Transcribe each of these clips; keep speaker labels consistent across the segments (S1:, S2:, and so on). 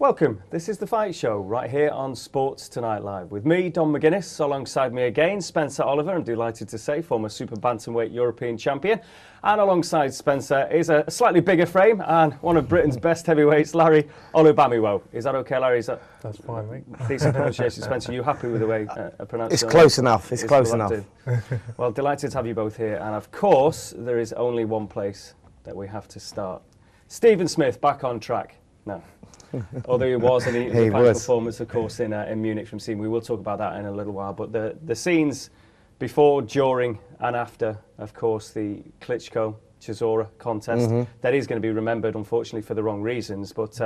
S1: Welcome. This is The Fight Show right here on Sports Tonight Live with me, Don McGuinness, alongside me again, Spencer Oliver, I'm delighted to say, former super bantamweight European champion. And alongside Spencer is a slightly bigger frame and one of Britain's best heavyweights, Larry Olubamiwo. Is that okay, Larry?
S2: That's fine, mate.
S1: Decent pronunciation, Spencer. Are you happy with the way I pronounce it?
S3: It's close enough. It's close enough.
S1: Well, delighted to have you both here. And of course, there is only one place that we have to start. Stephen Smith back on track. No. Although he was, and he was a performance, of course, in Munich from scene. We will talk about that in a little while. But the scenes before, during, and after, of course, the Klitschko Chisora contest, that is going to be remembered, unfortunately, for the wrong reasons. But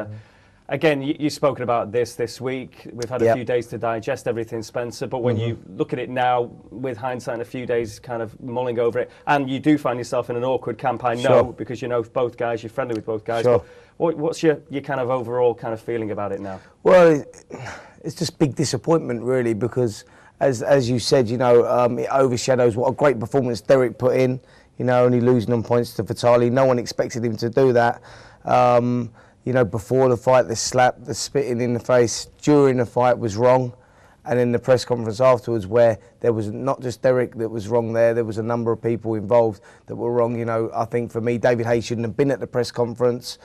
S1: again, you've spoken about this week. We've had a few days to digest everything, Spencer. But when you look at it now, with hindsight and a few days kind of mulling over it, and you do find yourself in an awkward camp, I know, because you know both guys, you're friendly with both guys. But what's your kind of overall kind of feeling about it now? Well,
S3: it's just big disappointment, really, because as you said, you know, it overshadows what a great performance Derek put in. You know, only losing on points to Vitali. No one expected him to do that. You know, before the fight, the slap, the spitting in the face during the fight was wrong. And in the press conference afterwards, where there was not just Derek that was wrong there was a number of people involved that were wrong. You know, I think for me, David Haye shouldn't have been at the press conference.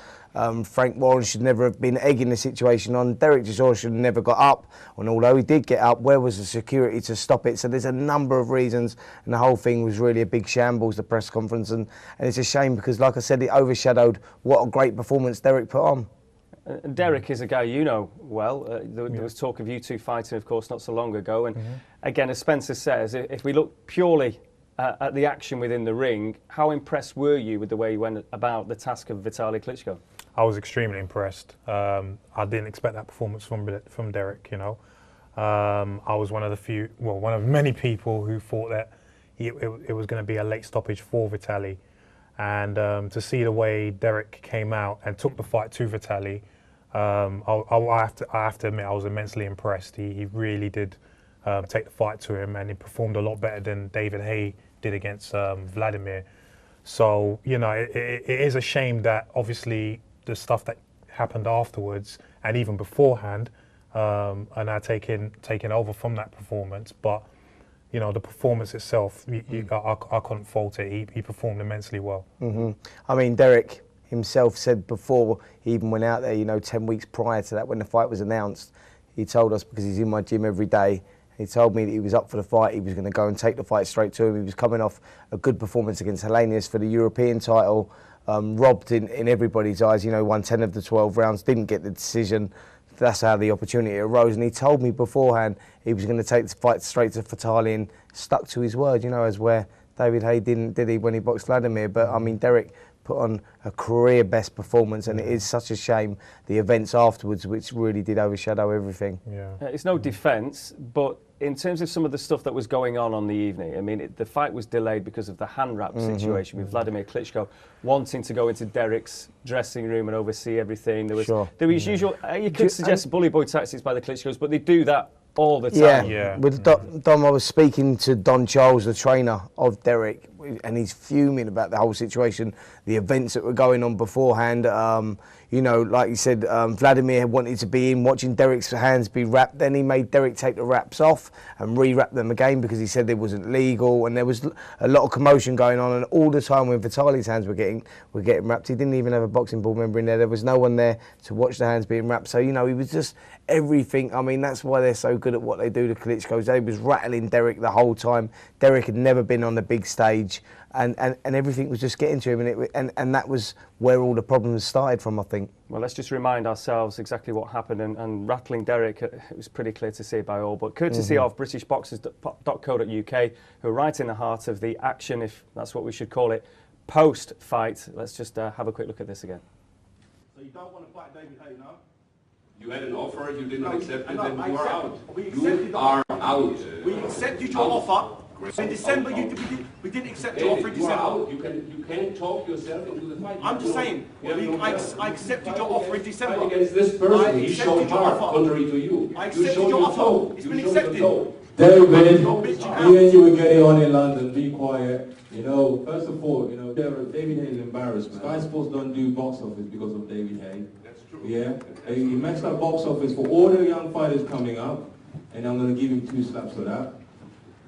S3: Frank Warren should never have been egging the situation on. Derek Chisora should have never got up. And although he did get up, where was the security to stop it? So there's a number of reasons, and the whole thing was really a big shambles, the press conference. And it's a shame because, like I said, it overshadowed what a great performance Derek put on.
S1: Derek is a guy you know well. There was talk of you two fighting, of course, not so long ago. And again, as Spencer says, if we look purely at the action within the ring, how impressed were you with the way you went about the task of Vitali Klitschko?
S2: I was extremely impressed. I didn't expect that performance from Derek. You know, I was one of many people who thought that it was going to be a late stoppage for Vitali, and to see the way Derek came out and took the fight to Vitali. I have to admit, I was immensely impressed. He really did take the fight to him, and he performed a lot better than David Haye did against Vladimir. So, you know, it is a shame that obviously the stuff that happened afterwards and even beforehand are now taken over from that performance. But, you know, the performance itself, I couldn't fault it. He performed immensely well.
S3: I mean, Derek himself said before he even went out there, you know, 10 weeks prior to that when the fight was announced, he told us, because he's in my gym every day, he told me that he was up for the fight, he was going to go and take the fight straight to him. He was coming off a good performance against Haye for the European title, robbed in everybody's eyes, you know, won 10 of the 12 rounds, didn't get the decision. That's how the opportunity arose, and he told me beforehand he was going to take the fight straight to Vitali and stuck to his word, you know, as where David Haye did he when he boxed Vladimir. But I mean, Derek put on a career best performance, and it is such a shame the events afterwards, which really did overshadow everything.
S1: It's no defence, but in terms of some of the stuff that was going on the evening, I mean, the fight was delayed because of the hand wrap situation with Vladimir Klitschko wanting to go into Derek's dressing room and oversee everything. There was usual, you could suggest bully boy tactics by the Klitschkos, but they do that all the time.
S3: With Dom, I was speaking to Don Charles, the trainer of Derek, and he's fuming about the whole situation, the events that were going on beforehand. You know, like you said, Vladimir wanted to be in watching Derek's hands be wrapped. Then he made Derek take the wraps off and re-wrap them again because he said it wasn't legal. And there was a lot of commotion going on. And all the time when Vitali's hands were getting wrapped, he didn't even have a boxing board member in there. There was no one there to watch the hands being wrapped. So, you know, he was just everything. I mean, that's why they're so good at what they do to Klitschko's. They was rattling Derek the whole time. Derek had never been on the big stage. And everything was just getting to him, and that was where all the problems started from, I think.
S1: Well, let's just remind ourselves exactly what happened, and rattling Derek, it was pretty clear to see by all, but courtesy of BritishBoxers.co.uk, who are right in the heart of the action, if that's what we should call it, post-fight. Let's just have a quick look at this again.
S4: So you don't want to fight David Haye, no?
S5: You had an offer, you did not accept it, and you are out.
S4: You
S5: are out.
S4: We accepted your offer. In December, we didn't accept your offer in December.
S5: Out. You can talk yourself into the fight.
S4: I'm just saying, I accepted your offer in December.
S5: Against this person, he showed heart, contrary to you.
S4: I accepted your offer. It's been accepted.
S6: David, me and you were getting on in London, be quiet. You know, first of all, you know, David Haye is embarrassed. Sky Sports don't do box office because of David Haye.
S5: That's true.
S6: Yeah, he messed up box office for all the young fighters coming up, and I'm going to give him 2 slaps for that.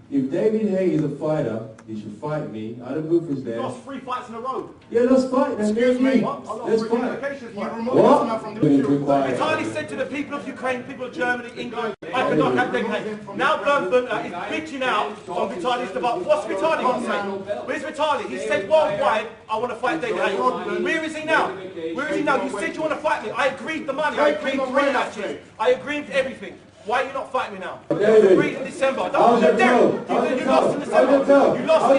S6: If David Haye is a fighter, he should fight me. Adam Booth is there.
S4: You lost 3 fights in a row.
S6: Yeah, let's fight.
S4: Excuse me.
S6: Let's fight.
S4: What?
S6: What?
S4: Vitalij said to the people of Ukraine, people of Germany, England, I could knock out David Haye. Now Bernbert is bitching out on Vitalij's debate. What's Vitalij going to say? Where's Vitalij? He said worldwide, I want to fight David Haye. Where is he now? Where is he now? You said you want to fight me. I agreed the money. I agreed 3 matches. I agreed everything. Why are you not fighting me now? You agreed in December. Don't you lost in December. You lost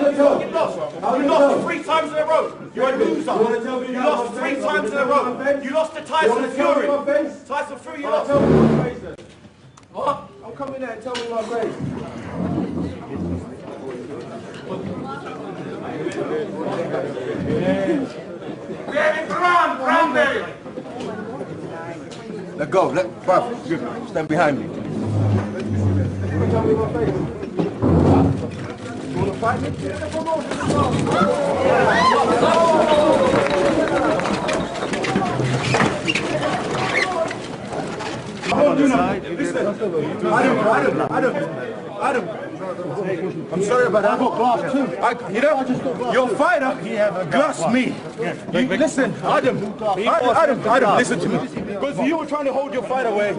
S4: 3 times in a row. You're a loser. You lost 3 times in a row. You lost to Tyson Fury. Tyson Fury, you lost. What?
S6: I'm coming there and tell me my face.
S4: We're having Cranberry.
S7: Let go. Bruv, stand behind me.
S6: Tell me my face. You want to fight me? Listen, Adam. I'm sorry about that. I got glass too. You know, your fighter glassed me. Listen, Adam, listen to me. Because you were trying to hold your fight away.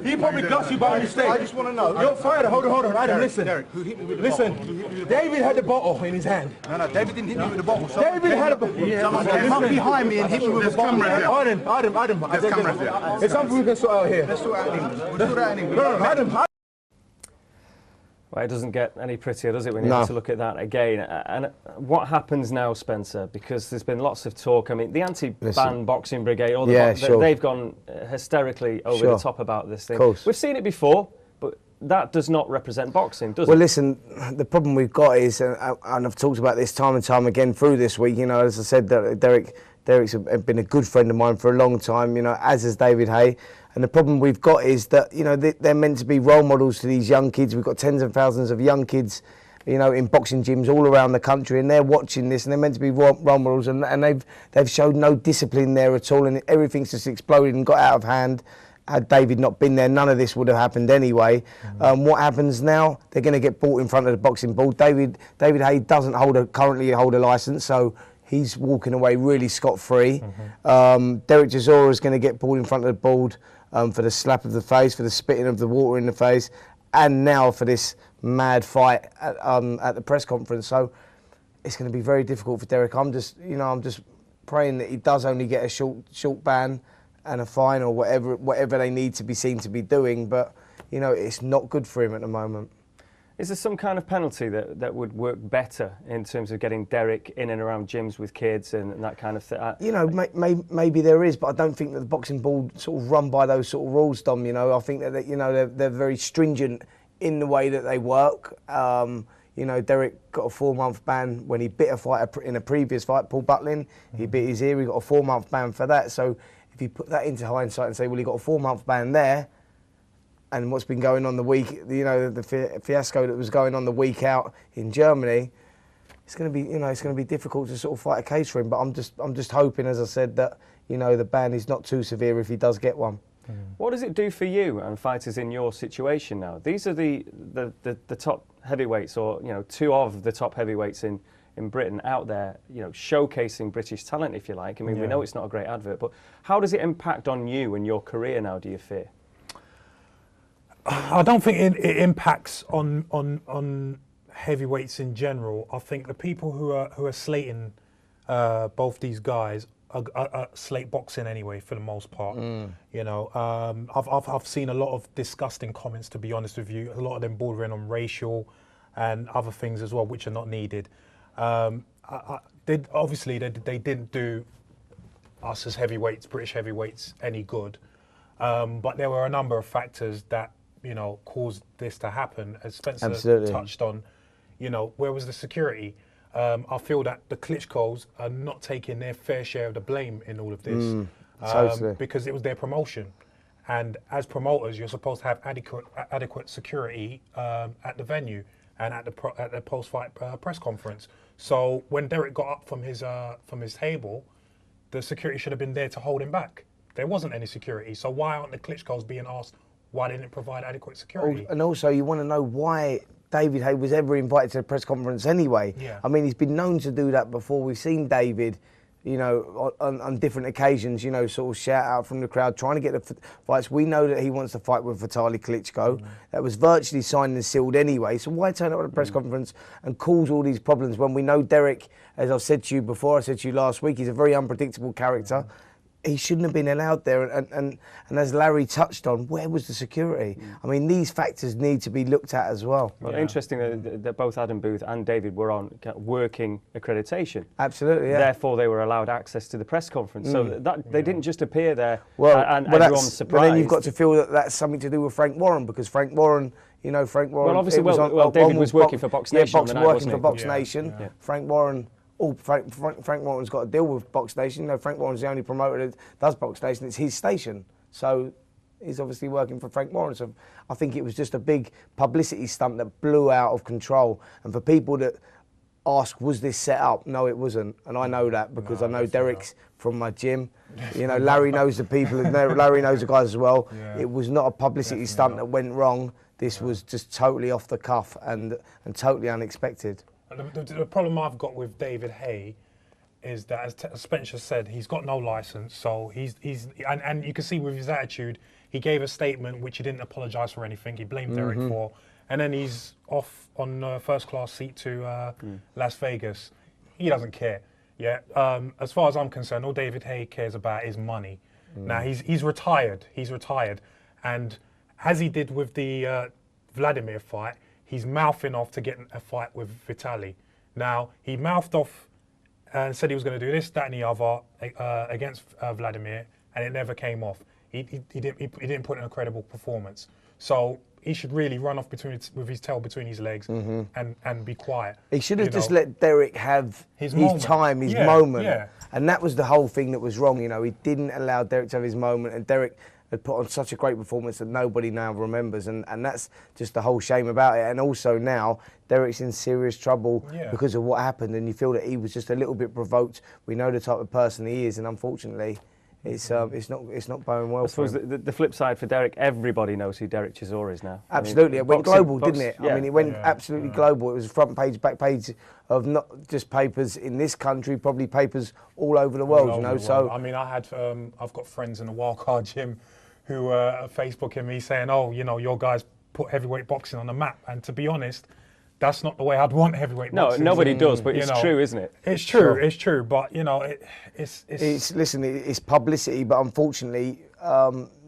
S6: He probably glassed you by mistake. I just want to know. Your fighter, hold on, Adam, listen. Listen, David had the bottle in his hand.
S7: No, David didn't hit me with the bottle.
S6: David had a bottle.
S7: Someone came up behind me and hit me with the bottle.
S6: Adam.
S7: There's cameras here.
S6: It's something we can sort out here.
S7: Let's sort it out in English. Let's sort it out in English.
S6: No, Adam.
S1: Well, it doesn't get any prettier, does it, when you have to look at that again? And what happens now, Spencer? Because there's been lots of talk. I mean, the anti-ban boxing brigade, all they've gone hysterically over the top about this thing. We've seen it before, but that does not represent boxing, does it?
S3: Well, listen, the problem we've got is, and I've talked about this time and time again through this week, you know, as I said, Derek's been a good friend of mine for a long time, you know, as has David Haye. And the problem we've got is that, you know, they're meant to be role models to these young kids. We've got tens of thousands of young kids, you know, in boxing gyms all around the country, and they're watching this, and they're meant to be role models, and they've showed no discipline there at all, and everything's just exploded and got out of hand. Had David not been there, none of this would have happened anyway. What happens now? They're going to get brought in front of the boxing board. David Haye doesn't currently hold a licence, so he's walking away really scot-free. Derek Chisora is going to get brought in front of the board for the slap of the face, for the spitting of the water in the face, and now for this mad fight at the press conference. So it's going to be very difficult for Derek. I'm just praying that he does only get a short ban and a fine or whatever they need to be seen to be doing. But you know, it's not good for him at the moment.
S1: Is there some kind of penalty that would work better in terms of getting Derek in and around gyms with kids and that kind of thing?
S3: You know, maybe there is, but I don't think that the boxing board sort of run by those sort of rules, Dom. You know, I think that you know they're very stringent in the way that they work. You know, Derek got a 4-month ban when he bit a fighter in a previous fight, Paul Butlin. He bit his ear. He got a 4-month ban for that. So if you put that into hindsight and say, well, he got a 4-month ban there. And what's been going on the week, you know, the fiasco that was going on the week out in Germany, it's going to be, you know, it's going to be difficult to sort of fight a case for him. But I'm just hoping, as I said, that you know the ban is not too severe if he does get one.
S1: What does it do for you and fighters in your situation now? These are the top heavyweights, or you know, 2 of the top heavyweights in Britain out there, you know, showcasing British talent, if you like. I mean, we know it's not a great advert, but how does it impact on you and your career now, do you fear?
S2: I don't think it impacts on heavyweights in general. I think the people who are slating both these guys are slate boxing anyway, for the most part. You know, I've seen a lot of disgusting comments, to be honest with you. A lot of them bordering on racial and other things as well, which are not needed. Obviously they didn't do us as heavyweights, British heavyweights, any good. But there were a number of factors that, you know, caused this to happen. As Spencer touched on, you know, where was the security? I feel that the Klitschko's are not taking their fair share of the blame in all of this, because it was their promotion. And as promoters, you're supposed to have adequate security at the venue and at the post-fight press conference. So when Derek got up from his table, the security should have been there to hold him back. There wasn't any security, so why aren't the Klitschko's being asked why they didn't provide adequate security?
S3: And also, you want to know why David Haye was ever invited to the press conference anyway.
S2: Yeah.
S3: I mean, he's been known to do that before. We've seen David, you know, on different occasions, you know, sort of shout out from the crowd, trying to get the fights. We know that he wants to fight with Vitaly Klitschko. That was virtually signed and sealed anyway. So why turn up at a press conference and cause all these problems when we know Derek, as I've said to you before, I said to you last week, he's a very unpredictable character. He shouldn't have been allowed there. And as Larry touched on, where was the security? I mean, these factors need to be looked at as well.
S1: Well, interesting that both Adam Booth and David were on working accreditation.
S3: Absolutely, yeah.
S1: Therefore, they were allowed access to the press conference. So that they didn't just appear there and everyone's surprised.
S3: But then you've got to feel that that's something to do with Frank Warren, because Frank Warren, you know, Frank Warren...
S1: Well, obviously, David was working for Box Nation on the night,
S3: working for
S1: wasn't
S3: Box
S1: he?
S3: Nation. Frank Warren... Frank Warren's got to deal with Box Nation. You know, Frank Warren's the only promoter that does Box Nation. It's his station. So he's obviously working for Frank Warren. So I think it was just a big publicity stunt that blew out of control. And for people that ask, was this set up? No, it wasn't. And I know that because I know Derek's from my gym. You know, Larry knows the people. Larry knows the guys as well. It was not a publicity stunt that went wrong. This was just totally off the cuff and totally unexpected.
S2: The problem I've got with David Haye is that, as Spencer said, he's got no license. So and you can see with his attitude, he gave a statement which he didn't apologise for anything. He blamed Derek for, and then he's off on a first-class seat to Las Vegas. He doesn't care. Yeah. As far as I'm concerned, all David Haye cares about is money. Now he's retired. He's retired, and as he did with the Vladimir fight, he's mouthing off to get a fight with Vitaly. Now, he mouthed off and said he was going to do this, that and the other against Vladimir, and it never came off. He didn't put in a credible performance. So he should really run off with his tail between his legs and be quiet.
S3: He should have just let Derek have his time, his moment.
S2: Yeah.
S3: And that was the whole thing that was wrong. You know, he didn't allow Derek to have his moment, and Derek had put on such a great performance that nobody now remembers, and that's just the whole shame about it. And also now Derek's in serious trouble because of what happened, and you feel that he was just a little bit provoked. We know the type of person he is, and unfortunately it's not going well. I suppose
S1: the flip side for Derek, everybody knows who Derek Chisora is now.
S3: Absolutely, it went global, didn't it?
S1: Yeah.
S3: I mean, it went absolutely global. It was front page, back page of not just papers in this country, probably papers all over the world. You know, so
S2: I mean, I've got friends in the Wildcard gym who are Facebooking me saying, "Oh, you know, your guys put heavyweight boxing on the map." And to be honest, that's not the way I'd want heavyweight boxing.
S1: No, nobody does, but it's true, isn't it?
S2: It's true, it's true. But you know,
S3: it's publicity, but unfortunately,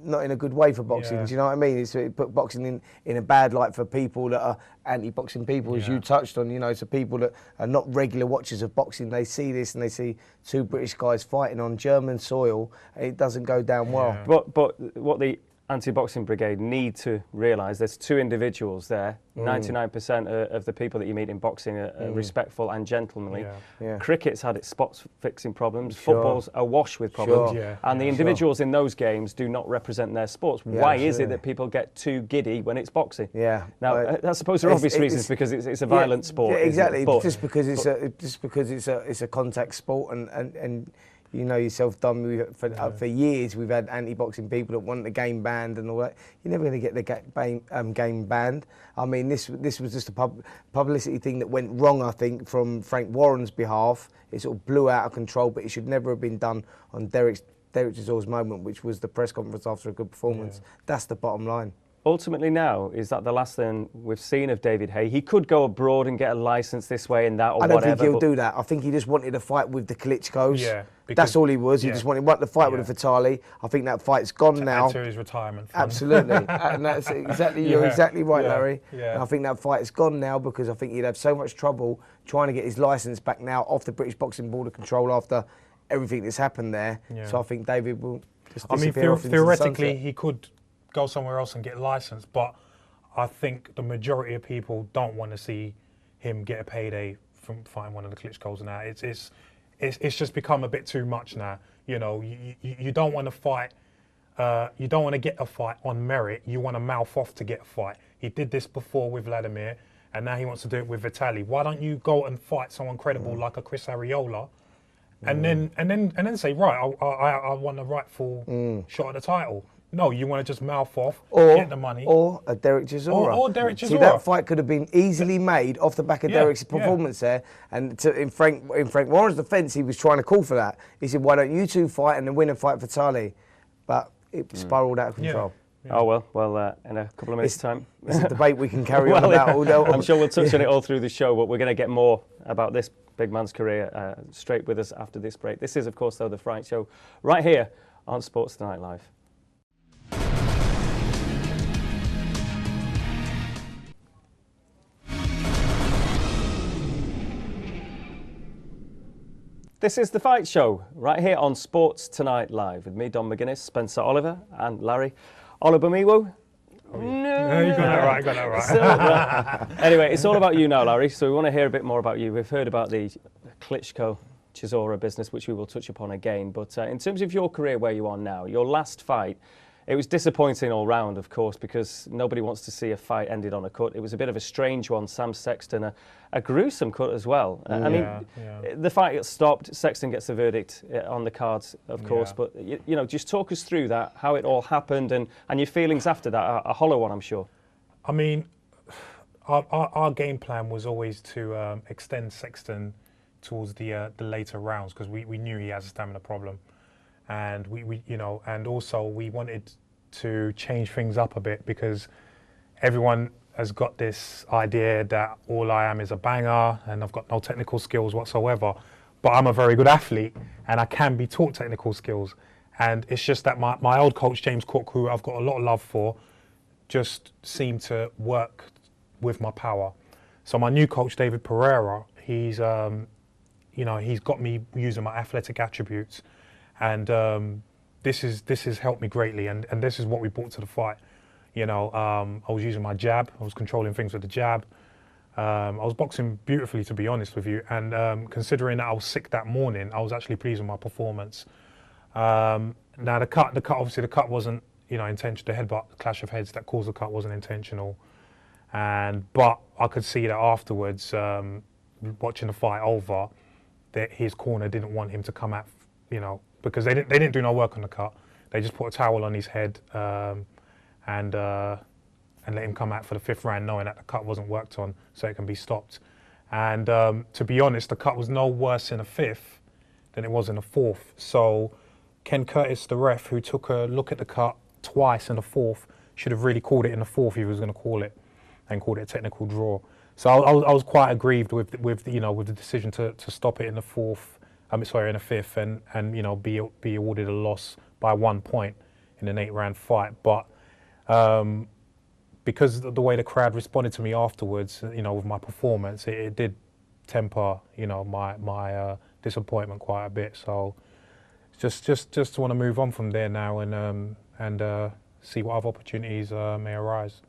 S3: not in a good way for boxing. Do you know what I mean? It put boxing in a bad light for people that are anti-boxing people, as you touched on. You know, so people that are not regular watchers of boxing, they see this and they see two British guys fighting on German soil, and it doesn't go down well.
S1: But what the anti-boxing brigade need to realise, there's two individuals there. 99% of the people that you meet in boxing are respectful and gentlemanly. Cricket's had its spots fixing problems. Football's awash with problems. And the individuals in those games do not represent their sports. Why is it that people get too giddy when it's boxing? Now, I suppose for obvious reasons, because it's a violent sport.
S3: Yeah, exactly. Just because it's a contact sport, and you know yourself, Dom, for years we've had anti-boxing people that want the game banned and all that. You're never going to get the game banned. I mean, this was just a publicity thing that went wrong, I think, from Frank Warren's behalf. It sort of blew out of control, but it should never have been done on Derek Chisora's moment, which was the press conference after a good performance. That's the bottom line.
S1: Ultimately now, is that the last thing we've seen of David Haye? He could go abroad and get a licence this way and that, or whatever.
S3: I don't think he'll do that. I think he just wanted a fight with the Klitschkos.
S2: Yeah,
S3: that's all he was. He just wanted the fight with the Vitaly. I think that fight's gone now.
S2: Add to his retirement fund.
S3: Absolutely. And that's exactly, you're exactly right, Larry. And I think that fight's gone now because I think he'd have so much trouble trying to get his licence back now off the British Boxing Board of Control after everything that's happened there. So I think David will just disappear off into the
S2: theoretically,
S3: sunset.
S2: he could go somewhere else and get licensed, but I think the majority of people don't want to see him get a payday from fighting one of the Klitschkos now. It's just become a bit too much now. You know, you don't want to fight. You don't want to get a fight on merit. You want to mouth off to get a fight. He did this before with Vladimir, and now he wants to do it with Vitaly. Why don't you go and fight someone credible like a Chris Arreola, and then say, right, I want a rightful shot at the title. No, you want to just mouth off, get the money.
S3: Or a Derek Chisora.
S2: Or Derek Chisora.
S3: See, that fight could have been easily made off the back of Derek's performance there. And in Frank Warren's defence, he was trying to call for that. He said, why don't you two fight and then win a fight for Vitali? But it spiralled out of control.
S1: Yeah. Oh, well, in a couple of minutes' time.
S3: It's a debate we can carry on about.
S1: I'm sure we'll touch on it all through the show, but we're going to get more about this big man's career straight with us after this break. This is, of course, though, The Fight Show, right here on Sports Tonight Live. This is The Fight Show, right here on Sports Tonight Live, with me, Don McGuinness, Spencer Oliver, and Larry Olubamiwo.
S2: No, you got that right.
S1: Anyway, it's all about you now, Larry, so we want to hear a bit more about you. We've heard about the Klitschko-Chisora business, which we will touch upon again, but in terms of your career where you are now, your last fight, it was disappointing all round, of course, because nobody wants to see a fight ended on a cut. It was a bit of a strange one, Sam Sexton, a gruesome cut as well. I mean, the fight gets stopped, Sexton gets the verdict on the cards, of course, but, you know, just talk us through that, how it all happened, and your feelings after that, a hollow one, I'm sure.
S2: I mean, our game plan was always to extend Sexton towards the later rounds, because we knew he has a stamina problem. And we you know, and also we wanted to change things up a bit, because everyone has got this idea that all I am is a banger and I've got no technical skills whatsoever. But I'm a very good athlete and I can be taught technical skills. And it's just that my old coach, James Cook, who I've got a lot of love for, just seemed to work with my power. So my new coach, David Pereira, he's you know, he's got me using my athletic attributes. And this has helped me greatly, and this is what we brought to the fight. You know, I was using my jab, I was controlling things with the jab. I was boxing beautifully, to be honest with you, and considering that I was sick that morning, I was actually pleased with my performance. Now the cut obviously the cut wasn't, you know, intentional. The headbutt, the clash of heads that caused the cut wasn't intentional, but I could see that afterwards, watching the fight over, that his corner didn't want him to come at, you know, because they didn't do no work on the cut. They just put a towel on his head and let him come out for the 5th round, knowing that the cut wasn't worked on, so it can be stopped. And to be honest, the cut was no worse in the 5th than it was in the 4th. So Ken Curtis, the ref, who took a look at the cut twice in the 4th, should have really called it in the 4th if he was going to call it, and called it a technical draw. So I was quite aggrieved with the decision to stop it in the 4th. In the 5th, and you know, be awarded a loss by 1 point in an 8-round fight. But because of the way the crowd responded to me afterwards, you know, with my performance, it did temper, you know, my disappointment quite a bit. So just want to move on from there now and see what other opportunities may arise.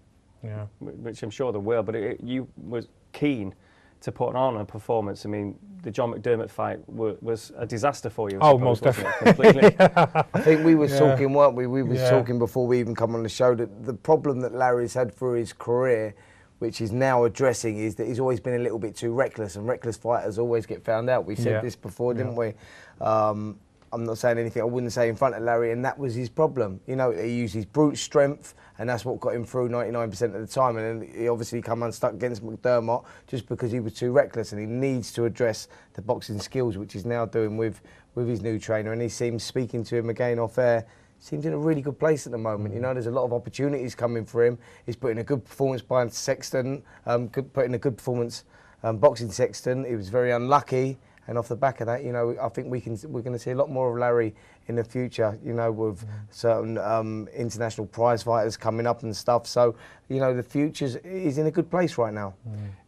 S2: Yeah,
S1: which I'm sure there will. But you was keen to put on a performance. I mean, the John McDermott fight was a disaster for you.
S2: Oh, most definitely.
S3: I think we were talking, weren't we? We were talking before we even come on the show, that the problem that Larry's had through his career, which he's now addressing, is that he's always been a little bit too reckless, and reckless fighters always get found out. We said this before, didn't we? I'm not saying anything I wouldn't say in front of Larry, and that was his problem. You know, he used his brute strength, and that's what got him through 99% of the time. And then he obviously come unstuck against McDermott just because he was too reckless, and he needs to address the boxing skills, which he's now doing with his new trainer. And he seems, speaking to him again off air, seems in a really good place at the moment. You know, there's a lot of opportunities coming for him. He's putting a good performance by Sexton, putting a good performance boxing Sexton. He was very unlucky. And off the back of that, you know, I think we're going to see a lot more of Larry in the future, you know, with certain international prize fighters coming up and stuff. So, you know, the future is in a good place right now.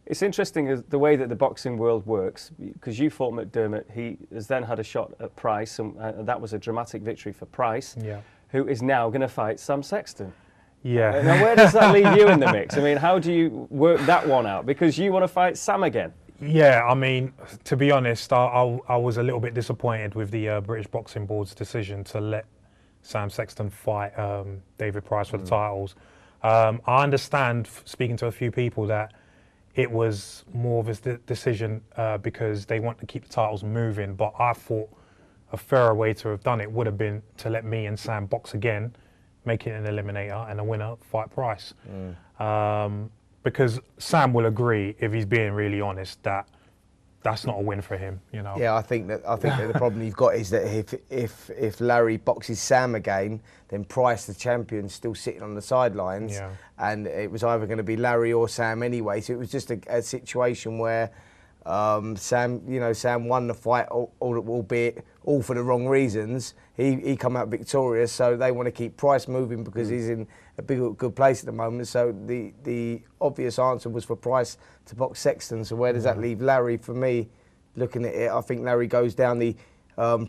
S1: It's interesting the way that the boxing world works, because you fought McDermott. He has then had a shot at Price, and that was a dramatic victory for Price, who is now going to fight Sam Sexton.
S2: Yeah.
S1: Now, where does that leave you in the mix? I mean, how do you work that one out? Because you want to fight Sam again.
S2: Yeah, I mean, to be honest, I was a little bit disappointed with the British Boxing Board's decision to let Sam Sexton fight David Price for the titles. I understand, speaking to a few people, that it was more of a decision because they want to keep the titles moving. But I thought a fairer way to have done it would have been to let me and Sam box again, make it an eliminator, and a winner fight Price. Because Sam will agree, if he's being really honest, that that's not a win for him, you know.
S3: Yeah, I think that the problem you've got is that if Larry boxes Sam again, then Price, the champion, still sitting on the sidelines, and it was either going to be Larry or Sam anyway. So it was just a situation where Sam won the fight, albeit all for the wrong reasons. He come out victorious, so they want to keep Price moving because he's in a good place at the moment. So the obvious answer was for Price to box Sexton. So where does that leave Larry? For me, looking at it, I think Larry goes down the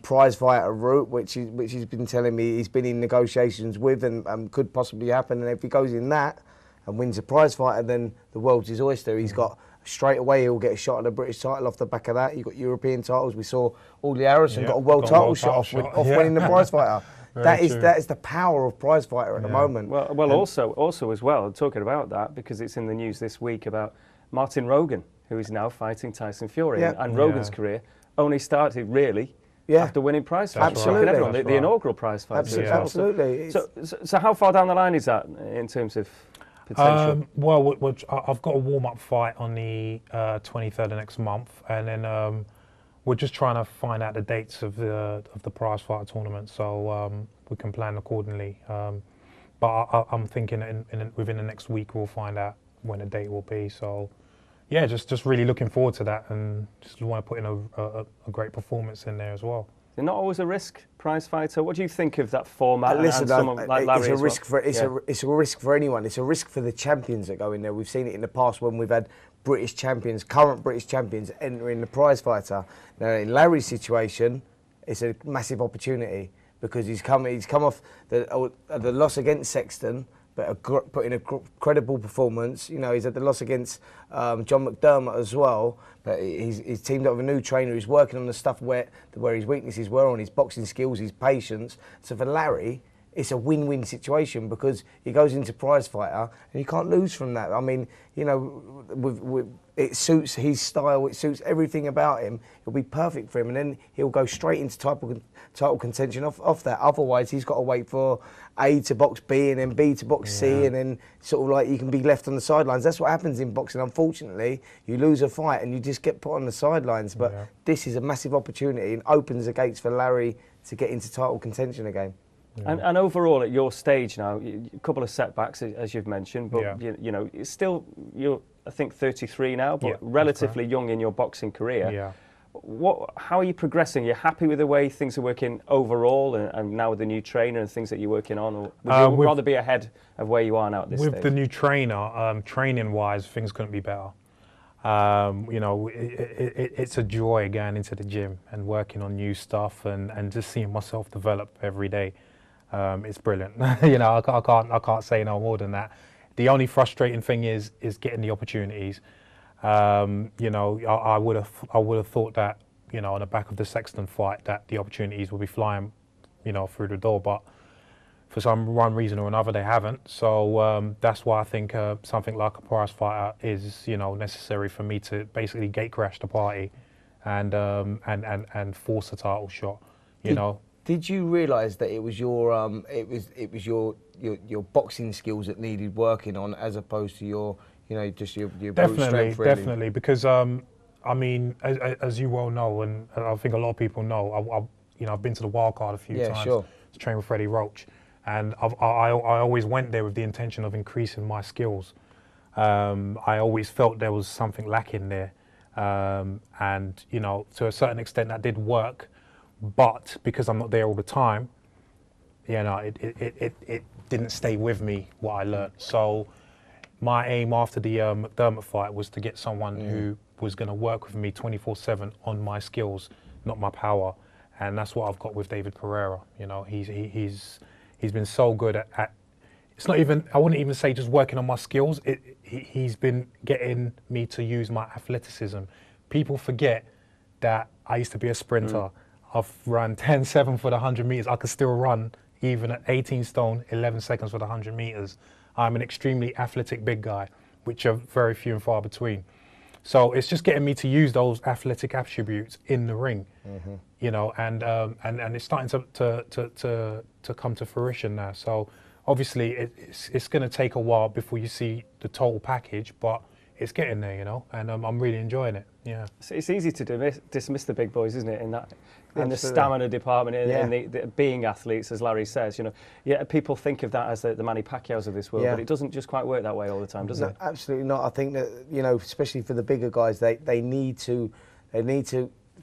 S3: prize fighter route, which he's been telling me he's been in negotiations with and could possibly happen. And if he goes in that and wins a prize fighter, then the world's his oyster. He's got straight away, he'll get a shot at the British title off the back of that. You've got European titles. We saw Audley Harrison got a world title shot off winning the prize fighter. That is the power of prize fighter at the moment.
S1: Well, also as well, talking about that, because it's in the news this week about Martin Rogan, who is now fighting Tyson Fury, and Rogan's career only started really after winning prize fights.
S3: Absolutely,
S1: the inaugural prize fight.
S3: Absolutely.
S1: So how far down the line is that in terms of potential?
S2: Well, I've got a warm-up fight on the 23rd of next month, and then we're just trying to find out the dates of the prize fighter tournament, so we can plan accordingly. But I'm thinking within the next week we'll find out when the date will be. So yeah, just really looking forward to that, and just want to put in a great performance in there as well.
S1: They're not always a risk, prize fighter. What do you think of that format?
S3: Listen,
S1: like Larry,
S3: it's a risk it's a risk for anyone. It's a risk for the champions that go in there. We've seen it in the past when we've had British champions, current British champions, entering the prize fighter. Now in Larry's situation, it's a massive opportunity because he's come off the loss against Sexton, but put in a credible performance. You know, he's had the loss against John McDermott as well, but he's teamed up with a new trainer who's working on the stuff where his weaknesses were, on his boxing skills, his patience. So for Larry, it's a win-win situation because he goes into prize fighter and you can't lose from that. I mean, you know, it suits his style, it suits everything about him. It'll be perfect for him, and then he'll go straight into title contention off that. Otherwise, he's got to wait for A to box B and then B to box C, and then sort of like you can be left on the sidelines. That's what happens in boxing. Unfortunately, you lose a fight and you just get put on the sidelines. But this is a massive opportunity and opens the gates for Larry to get into title contention again.
S1: And overall, at your stage now, a couple of setbacks, as you've mentioned, but you know, it's still, you're, I think, 33 now, but relatively young in your boxing career. How are you progressing? Are you happy with the way things are working overall, and now with the new trainer and things that you're working on, or would you rather be ahead of where you are now at this stage?
S2: With the new trainer, training-wise, things couldn't be better. You know, it's a joy going into the gym and working on new stuff and just seeing myself develop every day. It's brilliant. You know, I can't say no more than that. The only frustrating thing is getting the opportunities. You know, I would have thought that, you know, on the back of the Sexton fight, that the opportunities will be flying, you know, through the door. But for some one reason or another, they haven't. So that's why I think something like a prize fighter is, you know, necessary for me to basically gate crash the party and force a title shot. You know.
S3: Did you realise that it was your boxing skills that needed working on, as opposed to your, you know, just your brute strength, really?
S2: Definitely, because I mean, as you well know, and I think a lot of people know, I've been to the Wildcard a few times to train with Freddie Roach, and I always went there with the intention of increasing my skills. I always felt there was something lacking there, and you know, to a certain extent, that did work. But because I'm not there all the time, you know, it didn't stay with me what I learnt. So my aim after the McDermott fight was to get someone who was going to work with me 24/7 on my skills, not my power. And that's what I've got with David Pereira. You know, he's been so good at it's not even, I wouldn't even say just working on my skills. He's been getting me to use my athleticism. People forget that I used to be a sprinter. I've run 10.7 for the 100 meters. I could still run even at 18 stone, 11 seconds for the 100 meters. I'm an extremely athletic big guy, which are very few and far between. So it's just getting me to use those athletic attributes in the ring, you know, and it's starting to come to fruition now. So obviously it's going to take a while before you see the total package, but it's getting there, you know, and I'm really enjoying it. Yeah,
S1: it's easy to dismiss the big boys, isn't it? In the stamina department, in the being athletes, as Larry says, you know, yeah, people think of that as the Manny Pacquiaos of this world, but it doesn't just quite work that way all the time, does it?
S3: Absolutely not. I think that, you know, especially for the bigger guys, they need to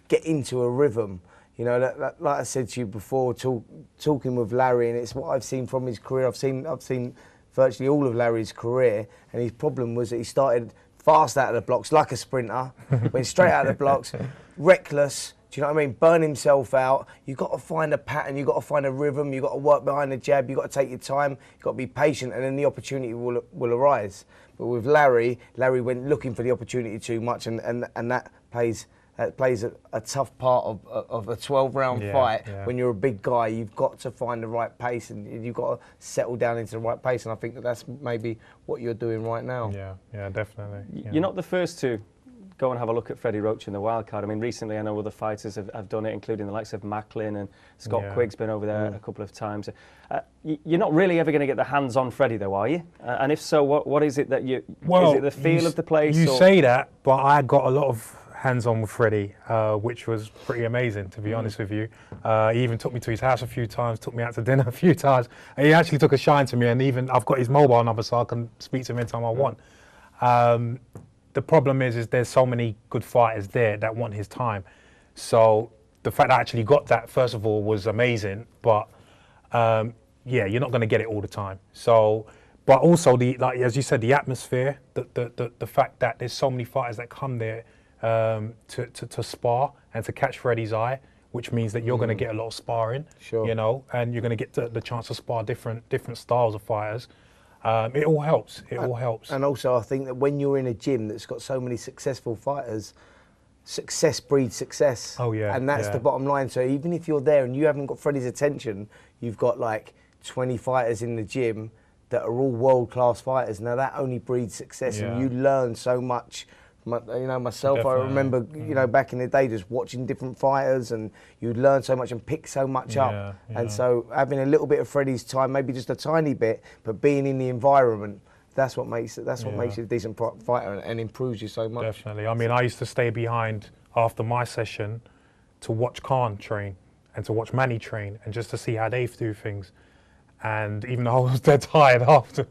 S3: get into a rhythm. You know, like I said to you before, talking with Larry, and it's what I've seen from his career. I've seen virtually all of Larry's career, and his problem was that he started fast out of the blocks like a sprinter, went straight out of the blocks, reckless. Do you know what I mean? Burn himself out. You've got to find a pattern. You've got to find a rhythm. You've got to work behind the jab. You've got to take your time. You've got to be patient, and then the opportunity will arise. But with Larry went looking for the opportunity too much, and that plays a tough part of a 12-round fight. When you're a big guy, you've got to find the right pace, and you've got to settle down into the right pace. And I think that's maybe what you're doing right now.
S2: Yeah, definitely.
S1: You're not the first to go and have a look at Freddie Roach in the wild card. I mean, recently I know other fighters have done it, including the likes of Macklin, and Scott Quigg's been over there a couple of times. You're not really ever going to get the hands on Freddie, though, are you? And if so, what is it that is it the feel of the place?
S2: You say that, but I got a lot of hands-on with Freddie, which was pretty amazing, to be honest with you. He even took me to his house a few times, took me out to dinner a few times. And he actually took a shine to me, and even I've got his mobile number so I can speak to him anytime I want. The problem is there's so many good fighters there that want his time. So the fact that I actually got that, first of all, was amazing. But yeah, you're not going to get it all the time. So, but also like as you said, the atmosphere, the fact that there's so many fighters that come there to spar and to catch Freddie's eye, which means that you're going to get a lot of sparring, you know, and you're going to get the chance to spar different styles of fighters. It all helps. It all helps.
S3: And also, I think that when you're in a gym that's got so many successful fighters, success breeds success.
S2: Oh yeah.
S3: And that's the bottom line. So even if you're there and you haven't got Freddie's attention, you've got like 20 fighters in the gym that are all world-class fighters. Now that only breeds success, and you learn so much. You know, myself, definitely. I remember, you know, back in the day just watching different fighters, and you'd learn so much and pick so much up. And so having a little bit of Freddie's time, maybe just a tiny bit, but being in the environment, that's what makes it. That's what makes you a decent fighter and improves you so much.
S2: Definitely. I mean, I used to stay behind after my session to watch Khan train and to watch Manny train, and just to see how they do things. And even though I was dead tired after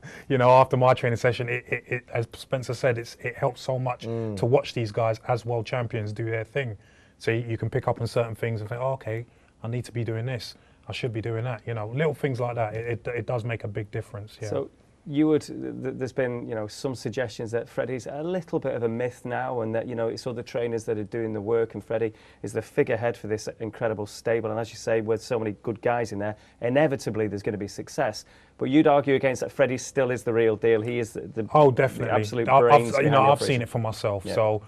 S2: my training session, it as Spencer said, it helps so much to watch these guys as world champions do their thing. So you can pick up on certain things and think, oh, okay, I need to be doing this. I should be doing that. You know, little things like that. It does make a big difference. Yeah.
S1: So there's been, you know, some suggestions that Freddie's a little bit of a myth now, and that, you know, it's other trainers that are doing the work, and Freddie is the figurehead for this incredible stable. And as you say, with so many good guys in there, inevitably there's going to be success. But you'd argue against that. Freddie still is the real deal. He is the
S2: definitely
S1: the absolute brains.
S2: I've seen it for myself. Yeah. So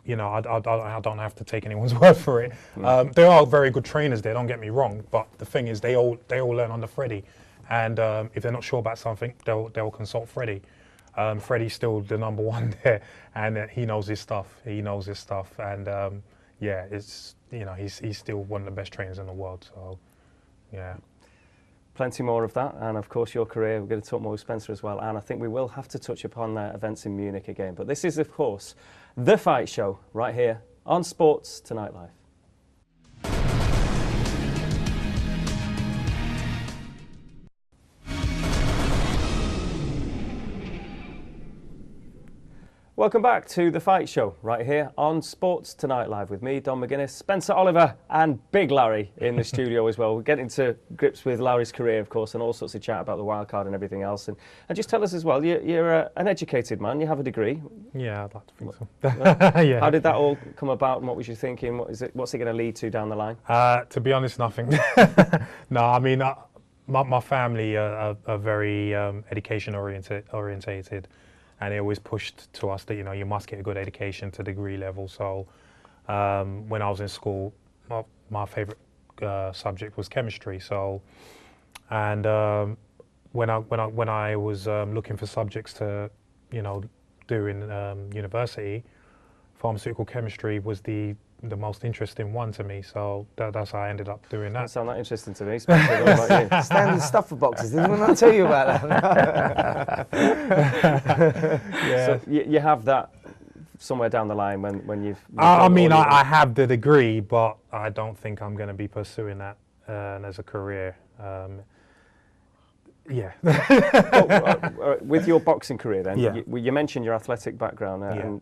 S2: you know, I don't have to take anyone's word for it. There are very good trainers there. Don't get me wrong, but the thing is, they all learn under Freddie. And if they're not sure about something, they'll consult Freddie. Freddie's still the number one there, and he knows his stuff. And yeah, it's, you know, he's still one of the best trainers in the world. So yeah,
S1: plenty more of that, and of course your career. We're going to talk more with Spencer as well, and I think we will have to touch upon the events in Munich again. But this is, of course, The Fight Show right here on Sports Tonight Live. Welcome back to The Fight Show, right here on Sports Tonight Live with me, Don McGuinness, Spencer Oliver, and Big Larry in the studio as well. We're getting to grips with Larry's career, of course, and all sorts of chat about the wild card and everything else. And just tell us as well, you're an educated man, you have a degree.
S2: Yeah, I'd like to think so. Yeah.
S1: How did that all come about, and what was you thinking? What's it going to lead to down the line?
S2: To be honest, nothing. No, I mean, my family are very education orientated. And they always pushed to us that, you know, you must get a good education to degree level. So when I was in school, my favourite subject was chemistry. So, and when I was looking for subjects to, you know, do in university, pharmaceutical chemistry was the most interesting one to me. So that's how I ended up doing that.
S1: Doesn't sound that interesting to me. Spencer, what about you?
S3: Standard stuff for boxers. Did anyone not tell you about that?
S1: Yeah. So you have that somewhere down the line when you've...
S2: I mean, I have the degree, but I don't think I'm going to be pursuing that as a career. Yeah.
S1: With your boxing career then,
S2: Yeah.
S1: you mentioned your athletic background.
S2: Yeah.
S1: And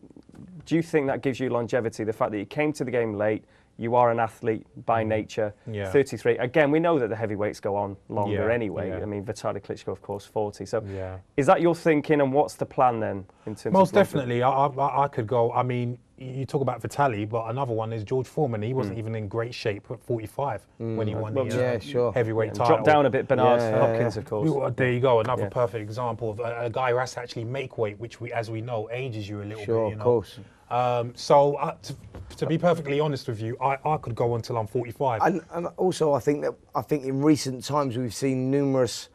S1: do you think that gives you longevity, the fact that you came to the game late, you are an athlete by nature,
S2: Yeah.
S1: 33. Again, we know that the heavyweights go on longer
S2: Yeah,
S1: anyway.
S2: yeah.
S1: I mean, Vitaly Klitschko, of course, 40. So
S2: Yeah.
S1: is that your thinking, and what's the plan then in terms
S2: Most
S1: of
S2: definitely. I could go. I mean, you talk about Vitaly, but another one is George Foreman. He wasn't even in great shape at 45 when he won the heavyweight title.
S1: Drop down a bit, Bernard Hopkins,
S2: yeah.
S1: of course.
S2: Well, there you go, another perfect example of a guy who has to actually make weight, which as we know, ages you a little bit. You know?
S3: Of course.
S2: So to be perfectly honest with you, I could go until I'm 45.
S3: And also, I think in recent times we've seen numerous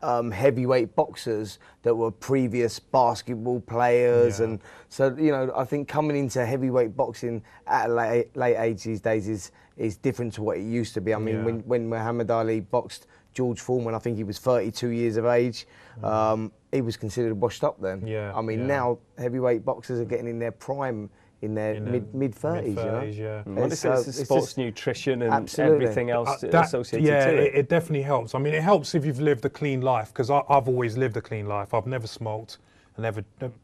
S3: heavyweight boxers that were previous basketball players, and so I think coming into heavyweight boxing at a late age these days is different to what it used to be. I mean, when Muhammad Ali boxed George Foreman, I think he was 32 years of age. He was considered washed up then.
S2: Yeah,
S3: I mean, now heavyweight boxers are getting in their prime in their mid-30s,
S2: yeah.
S1: Well, it's sports nutrition and everything else associated
S2: to
S1: it.
S2: It definitely helps. I mean, it helps if you've lived a clean life, because I've always lived a clean life. I've never smoked, I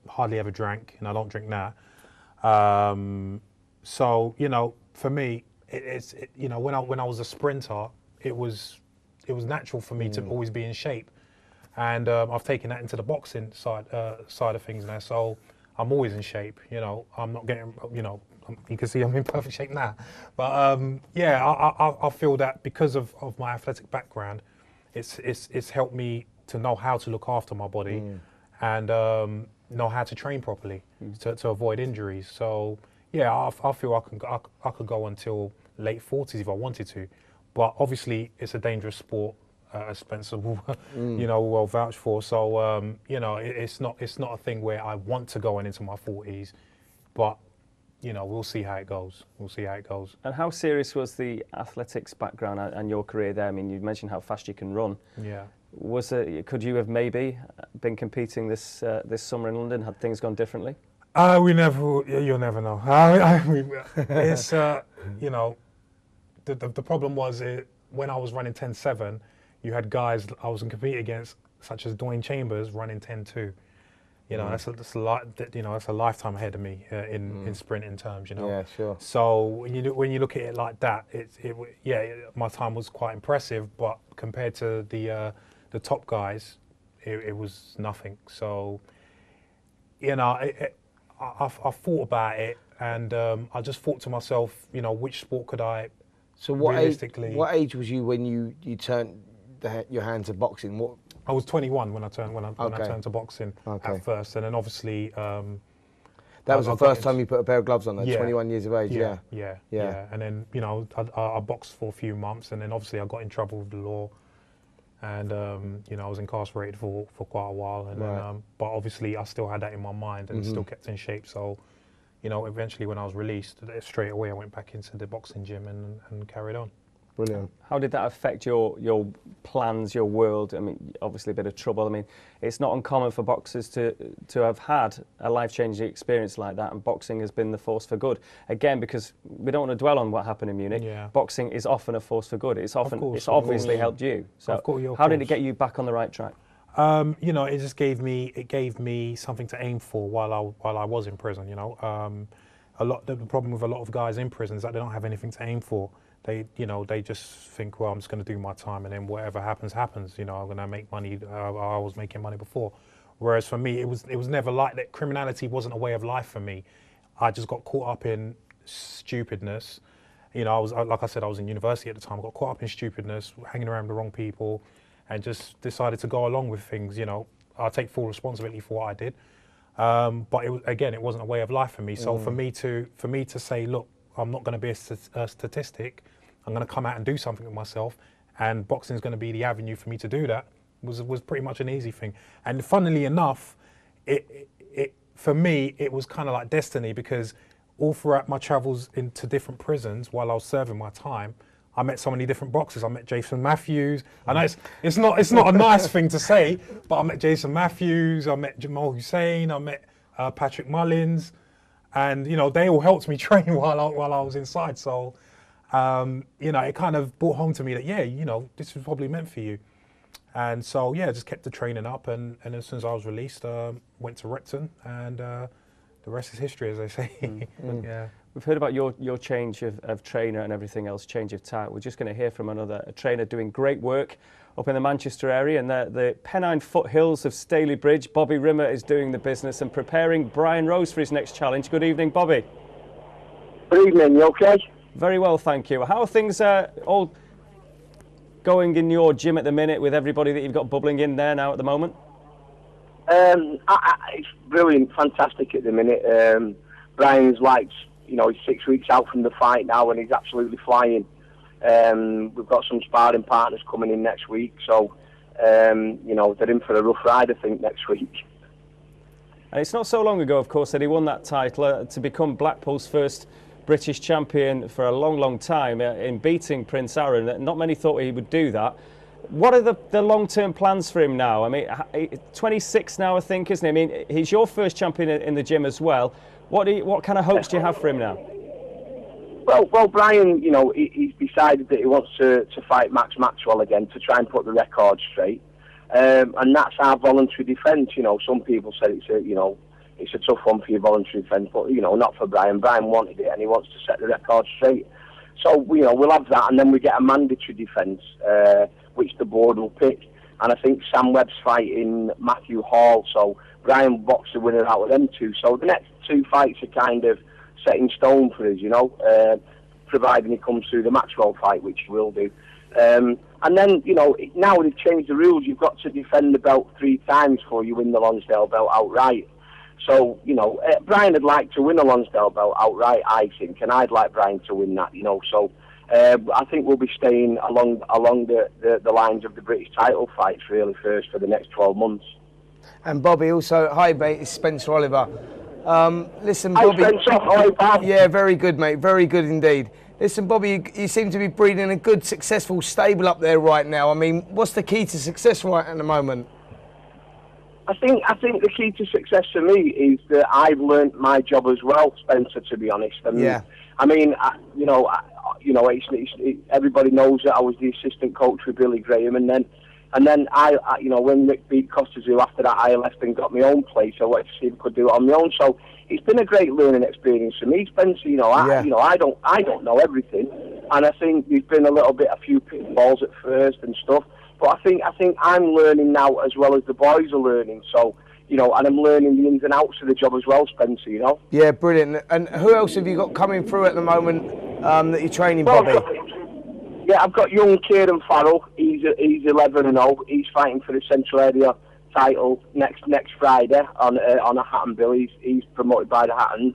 S2: hardly ever drank, and I don't drink now. So for me, when I was a sprinter, it was natural for me to always be in shape, and I've taken that into the boxing side of things now. So I'm always in shape. I'm not getting. You can see I'm in perfect shape now. But I feel that because of my athletic background, it's helped me to know how to look after my body and know how to train properly to avoid injuries. So I feel I could go until late 40s if I wanted to. But obviously, it's a dangerous sport, as Spencer will, well vouch for. So, it's not a thing where I want to go into my 40s, but, we'll see how it goes.
S1: And how serious was the athletics background and your career there? I mean, you mentioned how fast you can run.
S2: Yeah.
S1: Could you have maybe been competing this summer in London had things gone differently?
S2: You'll never know. I mean, it's, the problem was when I was running 10.7, you had guys I was competing against, such as Dwayne Chambers, running 10.2. That's a lifetime ahead of me in sprinting terms.
S3: Yeah, sure.
S2: So when you look at it like that, my time was quite impressive, but compared to the top guys, it was nothing. So I thought about it, and I just thought to myself, which sport could I?
S3: So what age was you when you turned your hand to boxing? What?
S2: I was 21 when I turned to boxing at first, and then obviously
S3: that was the first time you put a pair of gloves on. At 21 years of age.
S2: Yeah. And then I boxed for a few months, and then obviously I got in trouble with the law, and I was incarcerated for quite a while, and then, but obviously I still had that in my mind and still kept in shape. So. Eventually when I was released, straight away I went back into the boxing gym and carried on.
S3: Brilliant.
S1: How did that affect your plans, your world? I mean, obviously a bit of trouble. I mean, it's not uncommon for boxers to have had a life-changing experience like that, and boxing has been the force for good. Again, because we don't want to dwell on what happened in Munich, boxing is often a force for good. It's obviously helped you. So how did it get you back on the right track?
S2: It just gave me something to aim for while I was in prison. The problem with a lot of guys in prison is that they don't have anything to aim for. They just think, well, I'm just going to do my time, and then whatever happens. I'm going to make money. I was making money before. Whereas for me, it was never like that. Criminality wasn't a way of life for me. I just got caught up in stupidness. I was, like I said, I was in university at the time. I got caught up in stupidness, hanging around with the wrong people, and just decided to go along with things. I take full responsibility for what I did, but it wasn't a way of life for me. So for me to say, look, I'm not going to be a statistic. I'm going to come out and do something with myself, and boxing is going to be the avenue for me to do that. Was pretty much an easy thing. And funnily enough, for me it was kind of like destiny, because all throughout my travels into different prisons while I was serving my time, I met so many different boxers. I met Jason Matthews. I know it's not a nice thing to say, but I met Jason Matthews. I met Jamal Hussein. I met Patrick Mullins, and you know they all helped me train while I was inside. So you know it kind of brought home to me that you know this was probably meant for you. And so yeah, just kept the training up, and as soon as I was released, went to Repton, and the rest is history, as they say. Yeah.
S1: We've heard about your change of trainer and everything else, change of tack. We're just going to hear from a trainer doing great work up in the Manchester area, and the Pennine foothills of Staley Bridge. Bobby Rimmer is doing the business and preparing Brian Rose for his next challenge. Good evening, Bobby.
S8: Good evening, you okay?
S1: Very well, thank you. How are things all going in your gym at the minute with everybody that you've got bubbling in there now at the moment?
S8: It's brilliant, fantastic at the minute. Brian's you know, he's 6 weeks out from the fight now and he's absolutely flying. We've got some sparring partners coming in next week, so you know, they're in for a rough ride, I think, next week.
S1: And it's not so long ago, of course, that he won that title to become Blackpool's first British champion for a long, long time in beating Prince Aaron. Not many thought he would do that. What are the long-term plans for him now? I mean, 26 now, I think, isn't he? I mean, he's your first champion in the gym as well. What kind of hopes do you have for him now?
S8: Well, Brian, you know, he's decided that he wants to fight Max Maxwell again to try and put the record straight, and that's our voluntary defence. You know, some people say it's a tough one for your voluntary defence, but you know, not for Brian. Brian wanted it and he wants to set the record straight. So you know, we'll have that, and then we get a mandatory defence, which the board will pick. And I think Sam Webb's fighting Matthew Hall, so Brian boxed the winner out of them two. So the next two fights are kind of set in stone for us, you know, providing he comes through the Maxwell fight, which he will do. And then, you know, now they've changed the rules. You've got to defend the belt 3 times before you win the Lonsdale belt outright. So, you know, Brian would like to win a Lonsdale belt outright, I think, and I'd like Brian to win that, you know. So I think we'll be staying along the lines of the British title fights really first for the next 12 months.
S3: And Bobby, also, hi mate, it's Spencer Oliver. Listen, Bobby.
S8: Hi Spencer, hi pal.
S3: Yeah, very good mate, very good indeed. Listen, Bobby, you seem to be breeding a good, successful stable up there right now. I mean, what's the key to success right at the moment?
S8: I think the key to success for me is that I've learnt my job as well, Spencer. To be honest,
S3: yeah.
S8: I mean, everybody knows that I was the assistant coach with Billy Graham, and then I you know, when Rick beat Costazoo, after that I left and got my own place. I wanted to see if I could do it on my own. So it's been a great learning experience for me, Spencer. You know, I don't know everything, and I think there's been a few pitfalls at first and stuff. But I think I'm learning now as well as the boys are learning. So, you know, and I'm learning the ins and outs of the job as well, Spencer, you know.
S3: Yeah, brilliant. And who else have you got coming through at the moment that you're training, Bobby?
S8: Yeah, I've got young Kieran Farrell. He's 11-0. He's fighting for the Central Area title next Friday on a Hatton Bill. He's promoted by the Hattons.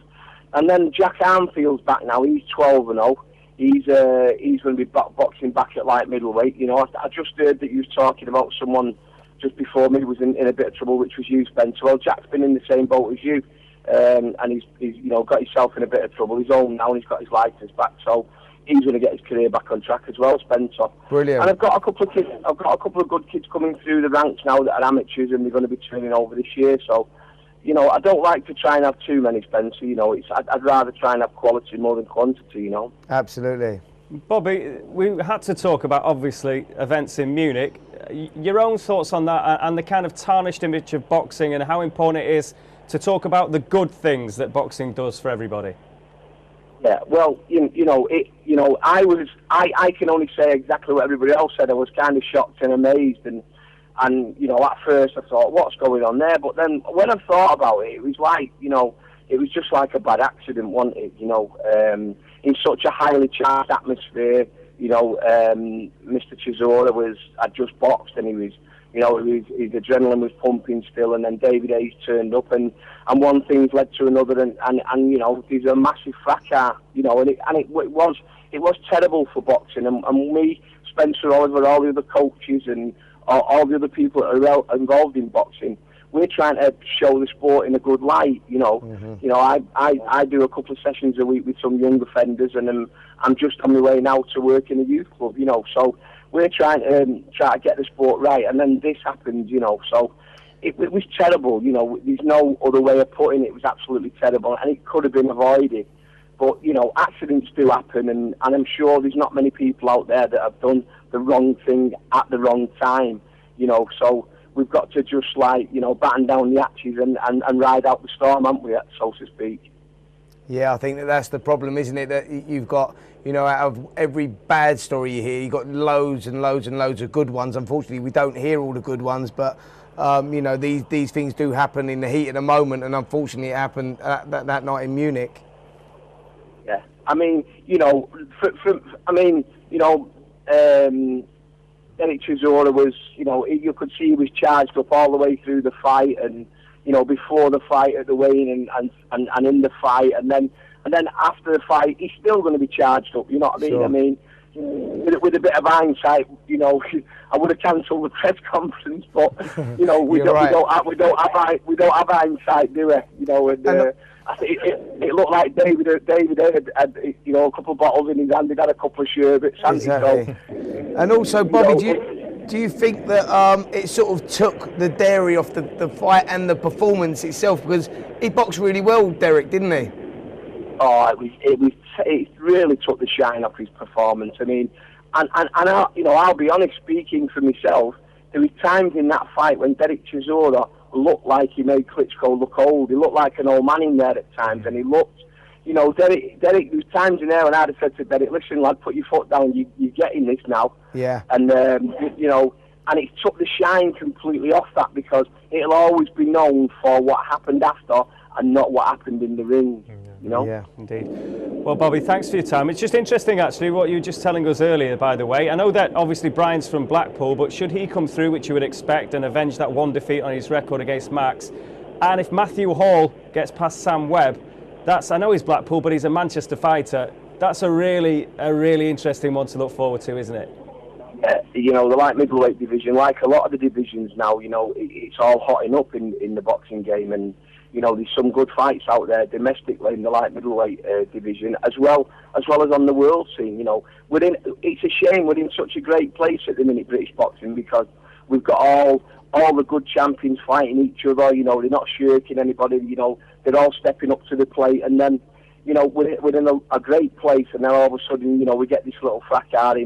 S8: And then Jack Armfield's back now. He's 12-0. He's going to be boxing back at light middleweight. You know, I just heard that you was talking about someone just before me who was in a bit of trouble, which was you, Spencer. Well, Jack's been in the same boat as you, and he's you know, got himself in a bit of trouble. He's home now and he's got his licence back, so he's going to get his career back on track as well, Spencer.
S3: Brilliant.
S8: And I've got a couple of kids. I've got a couple of good kids coming through the ranks now that are amateurs, and they're going to be turning over this year. So, you know, I don't like to try and have too many, Spencer. You know, I'd rather try and have quality more than quantity, you know.
S3: Absolutely.
S1: Bobby, we had to talk about, obviously, events in Munich. Your own thoughts on that and the kind of tarnished image of boxing and how important it is to talk about the good things that boxing does for everybody.
S8: Yeah, well, I can only say exactly what everybody else said. I was kind of shocked and amazed, and you know, at first I thought, what's going on there? But then when I thought about it, it was like, you know, it was just like a bad accident, wasn't it? You know, in such a highly charged atmosphere. You know, Mr. Chisora had just boxed, and he was, you know, his adrenaline was pumping still, and then David Hayes turned up, and one thing's led to another, and you know, there's a massive fracas, you know, and it was terrible for boxing, and me, Spencer Oliver, all the other coaches, and all the other people that are involved in boxing, we're trying to show the sport in a good light. You know, I do a couple of sessions a week with some young offenders, and I'm just on my way now to work in a youth club. You know, so we're trying to get the sport right, and then this happened. You know, so it was terrible. You know, there's no other way of putting it. It was absolutely terrible, and it could have been avoided. But, you know, accidents do happen, and I'm sure there's not many people out there that have done the wrong thing at the wrong time, you know. So we've got to just, like, you know, batten down the hatches and ride out the storm, haven't we, so to speak.
S3: Yeah, I think that's the problem, isn't it? That you've got, you know, out of every bad story you hear, you've got loads and loads and loads of good ones. Unfortunately, we don't hear all the good ones, but, you know, these things do happen in the heat of the moment, and unfortunately it happened that night in Munich.
S8: Yeah, I mean, you know, Eric Chisora was, you know, you could see he was charged up all the way through the fight, and, you know, before the fight, at the weigh-in, and in the fight, and then after the fight, he's still going to be charged up. You know what I mean? Sure. I mean, with a bit of hindsight, you know, I would have cancelled the press conference, but you know, we don't have hindsight, do we? You know, and. I think it looked like David had, you know, a couple of bottles in his hand. He'd had a couple of sherbets.
S3: Exactly. And also, Bobby, do you think that it sort of took the dairy off the fight and the performance itself? Because he boxed really well, Derek, didn't he?
S8: Oh, it really took the shine off his performance. I mean, and I'll be honest, speaking for myself, there was times in that fight when Derek Chisora looked like he made Klitschko look old. He looked like an old man in there at times, and he looked, you know, Derek, there was times in there when I'd have said to Derek, listen, lad, put your foot down, you're getting this now.
S3: Yeah.
S8: And, you know, and it took the shine completely off that, because it'll always be known for what happened after and not what happened in the ring, you know?
S3: Yeah,
S1: indeed. Well, Bobby, thanks for your time. It's just interesting, actually, what you were just telling us earlier, by the way. I know that, obviously, Brian's from Blackpool, but should he come through, which you would expect, and avenge that one defeat on his record against Max, and if Matthew Hall gets past Sam Webb, I know he's Blackpool, but he's a Manchester fighter, that's a really interesting one to look forward to, isn't it?
S8: You know, the light middleweight division, like a lot of the divisions now, you know, it's all hotting up in the boxing game, and you know, there's some good fights out there domestically in the light middleweight division, as well as on the world scene. You know, it's a shame we're in such a great place at the minute, British boxing, because we've got all the good champions fighting each other. You know, they're not shirking anybody. You know, they're all stepping up to the plate, and then, you know, we're in a great place, and then all of a sudden, you know, we get this little fracas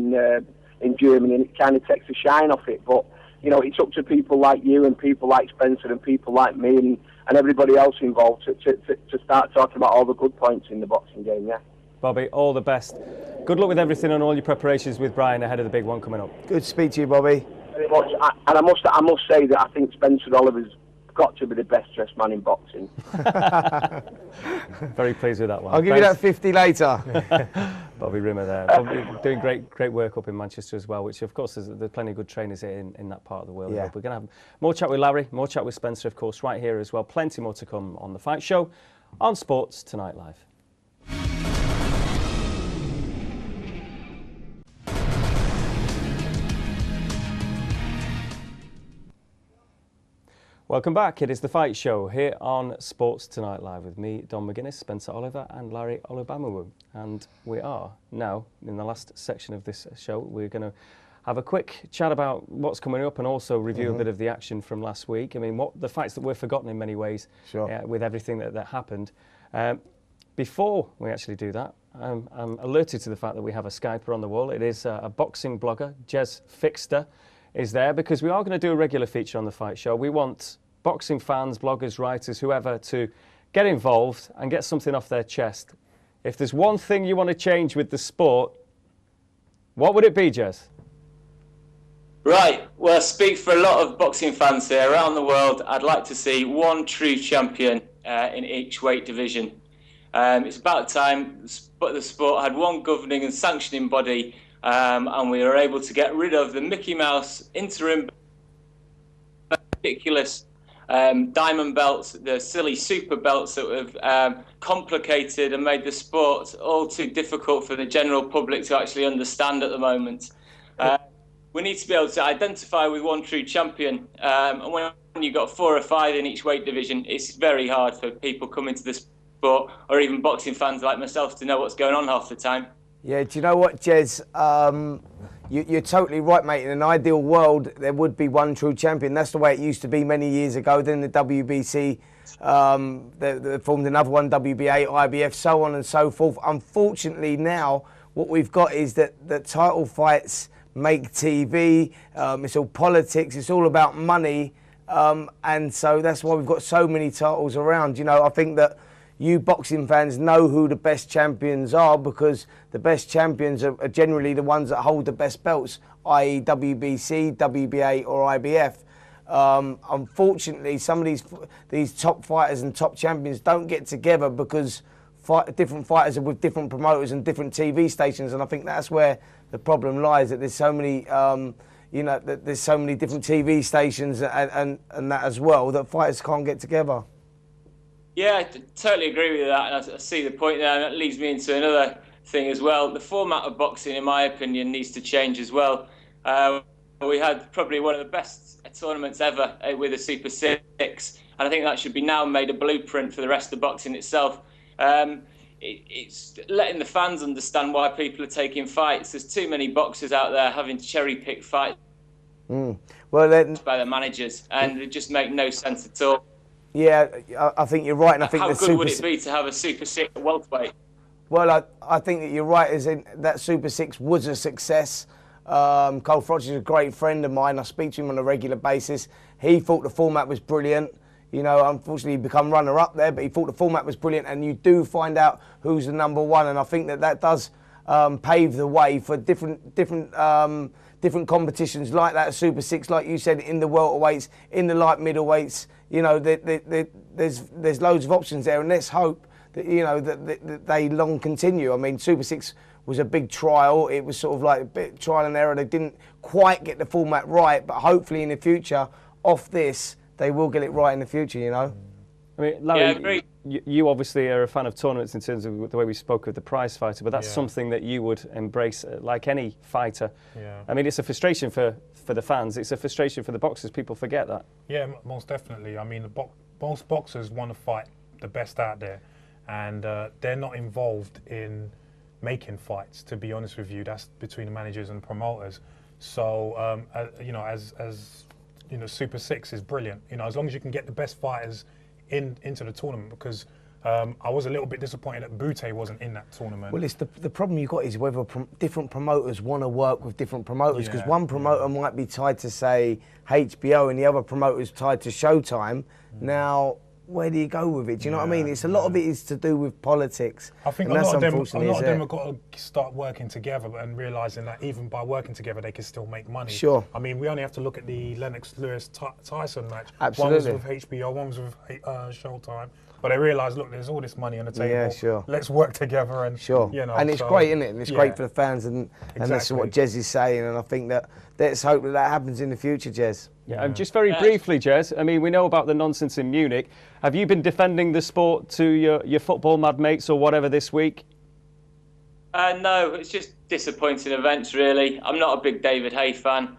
S8: in Germany, and it kind of takes the shine off it. But you know, it's up to people like you and people like Spencer and people like me and everybody else involved to start talking about all the good points in the boxing game, yeah.
S1: Bobby, all the best. Good luck with everything and all your preparations with Brian ahead of the big one coming up.
S3: Good to speak to you, Bobby.
S8: Very much. And I must say that I think Spencer Oliver's got to be the best dressed man in boxing.
S1: Very pleased with that one.
S3: I'll give you that 50 later.
S1: Bobby Rimmer there. Bobby doing great work up in Manchester as well, which of course there's plenty of good trainers in that part of the world.
S3: Yeah.
S1: We're going to have more chat with Larry, more chat with Spencer, of course, right here as well. Plenty more to come on The Fight Show on Sports Tonight Live. Welcome back. It is The Fight Show here on Sports Tonight Live with me, Don McGuinness, Spencer Oliver and Larry Olubamiwo. And we are now, in the last section of this show, we're going to have a quick chat about what's coming up and also review a bit of the action from last week. I mean, the fights that were forgotten in many ways,
S3: sure.
S1: With everything that happened. Before we actually do that, I'm alerted to the fact that we have a Skyper on the wall. It is a boxing blogger, Jez Fixter, is there, because we are going to do a regular feature on The Fight Show. We want boxing fans, bloggers, writers, whoever, to get involved and get something off their chest. If there's one thing you want to change with the sport, what would it be, Jez?
S9: Right, well, I speak for a lot of boxing fans here around the world. I'd like to see one true champion in each weight division. It's about time the sport had one governing and sanctioning body, and we were able to get rid of the Mickey Mouse interim ridiculous diamond belts, the silly super belts that have complicated and made the sport all too difficult for the general public to actually understand at the moment. we need to be able to identify with one true champion. And when you've got 4 or 5 in each weight division, it's very hard for people coming to the sport, or even boxing fans like myself, to know what's going on half the time.
S3: Yeah, do you know what, Jez? You're totally right, mate. In an ideal world, there would be one true champion. That's the way it used to be many years ago. Then the WBC, they formed another one, WBA, IBF, so on and so forth. Unfortunately, now what we've got is that the title fights make TV. It's all politics. It's all about money, and so that's why we've got so many titles around. You know, I think that you boxing fans know who the best champions are, because the best champions are generally the ones that hold the best belts, i.e. WBC, WBA or IBF. Unfortunately, some of these top fighters and top champions don't get together because different fighters are with different promoters and different TV stations, and I think that's where the problem lies, that there's so many, you know, that there's so many different TV stations and that as well, that fighters can't get together.
S9: Yeah, I totally agree with that, and I see the point there, and that leads me into another thing as well. The format of boxing, in my opinion, needs to change as well. We had probably one of the best tournaments ever with the Super 6, and I think that should be now made a blueprint for the rest of boxing itself. It's letting the fans understand why people are taking fights. There's too many boxers out there having to cherry-pick fights
S3: Well,
S9: by their managers, and it just make no sense at all.
S3: Yeah, I think you're right, and I think
S9: how good would it be to have a Super 6 welterweight?
S3: Well, I think that you're right, as in that Super 6 was a success. Cole Froch is a great friend of mine. I speak to him on a regular basis. He thought the format was brilliant. You know, unfortunately, he become runner-up there, but he thought the format was brilliant, and you do find out who's the number one, and I think that does pave the way for different competitions like that Super 6, like you said, in the welterweights, in the light middleweights. You know, there's loads of options there, and let's hope that, you know, that they long continue. I mean, Super 6 was a big trial. It was sort of like a bit trial and error. They didn't quite get the format right, but hopefully in the future, off this, they will get it right in the future, you know?
S1: I mean, Larry, you obviously are a fan of tournaments in terms of the way we spoke of the prize fighter, but that's something that you would embrace like any fighter. Yeah. I mean, it's a frustration for the fans. It's a frustration for the boxers. People forget that. Yeah,
S2: most definitely. I mean, most boxers want to fight the best out there, and they're not involved in making fights, to be honest with you. That's between the managers and promoters. So, you know, as you know, Super 6 is brilliant. You know, as long as you can get the best fighters into the tournament, because I was a little bit disappointed that Bute wasn't in that tournament.
S3: Well, it's the problem you've got is whether different promoters want to work with different promoters, because one promoter might be tied to, say, HBO, and the other promoter is tied to Showtime. Now, where do you go with it? Do you know what I mean? It's a lot of it is to do with politics.
S2: I think a lot of them have got to start working together and realising that even by working together, they can still make money.
S3: Sure.
S2: I mean, we only have to look at the Lennox-Lewis-Tyson match.
S3: Absolutely.
S2: One was with HBO, one was with Showtime. But they realised, look, there's all this money on the table.
S3: Yeah, sure.
S2: Let's work together and, you know.
S3: And it's great, isn't it? And it's great for the fans, and that's what Jez is saying. And I think that let's hope that happens in the future, Jez.
S1: Yeah, and just very briefly, Jez, I mean, we know about the nonsense in Munich. Have you been defending the sport to your football mad mates or whatever this week?
S9: No, it's just disappointing events, really. I'm not a big David Haye fan.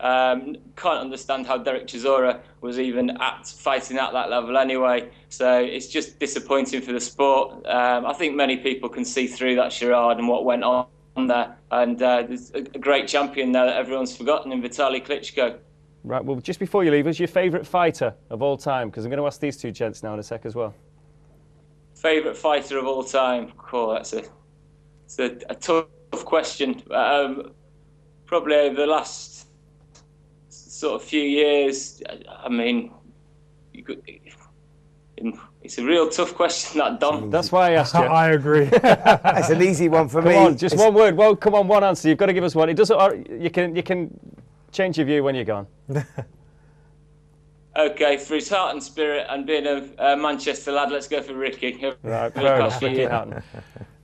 S9: Can't understand how Derek Chisora was even fighting at that level anyway. So it's just disappointing for the sport. I think many people can see through that charade and what went on there. And there's a great champion there that everyone's forgotten in Vitaly Klitschko.
S1: Right, well, just before you leave, who's your favourite fighter of all time? Because I'm going to ask these two gents now in a sec as well.
S9: Favourite fighter of all time? Cool, it's a tough question. Probably over the last sort of few years, I mean, it's a real tough question, that, Dom.
S1: That's why I asked you.
S2: I agree.
S3: It's an easy one for me.
S1: Come on, just one word. Well, come on, one answer. You've got to give us one. It doesn't. You can change your view when you're gone.
S9: Okay, for his heart and spirit and being a Manchester lad, let's go for Ricky.
S1: Right, fair enough, Ricky Hatton.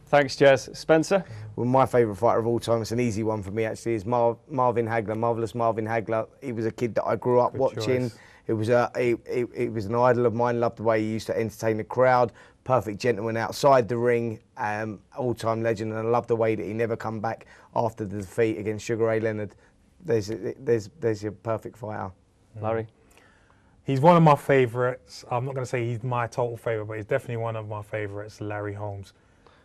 S1: Thanks, Jez. Spencer?
S3: Well, my favourite fighter of all time, it's an easy one for me actually, is Marvin Hagler, Marvellous Marvin Hagler. He was a kid that I grew up watching. Choice. It was an idol of mine. Loved the way he used to entertain the crowd. Perfect gentleman outside the ring, all-time legend, and I love the way that he never come back after the defeat against Sugar Ray Leonard. there's your perfect fighter.
S1: Larry?
S2: He's one of my favourites. I'm not going to say he's my total favourite, but he's definitely one of my favourites, Larry Holmes.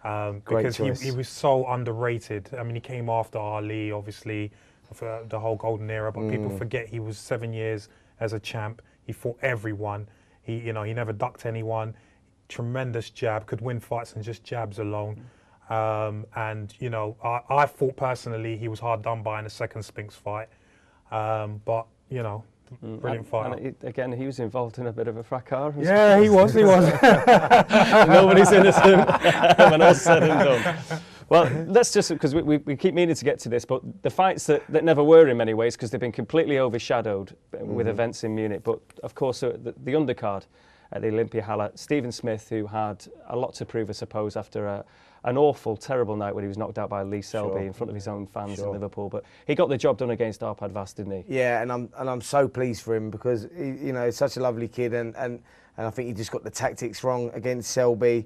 S2: Because he was so underrated. I mean, he came after Ali, obviously, for the whole golden era, but people forget he was 7 years as a champ. He fought everyone. He never ducked anyone. Tremendous jab, could win fights and just jabs alone. And, I thought personally he was hard done by in the second Spinks fight. But, brilliant fight.
S1: And again, he was involved in a bit of a fracas.
S2: Yeah, he was.
S1: Nobody's innocent when all's said and done. Well, let's just, because we keep meaning to get to this, but the fights that never were in many ways, because they've been completely overshadowed with events in Munich. But of course, the undercard at the Olympiahalle, Stephen Smith, who had a lot to prove, I suppose, after an awful, terrible night when he was knocked out by Lee Selby in front of his own fans in Liverpool. But he got the job done against Arpad Vaz, didn't he?
S3: Yeah, and I'm so pleased for him because he's such a lovely kid, and I think he just got the tactics wrong against Selby.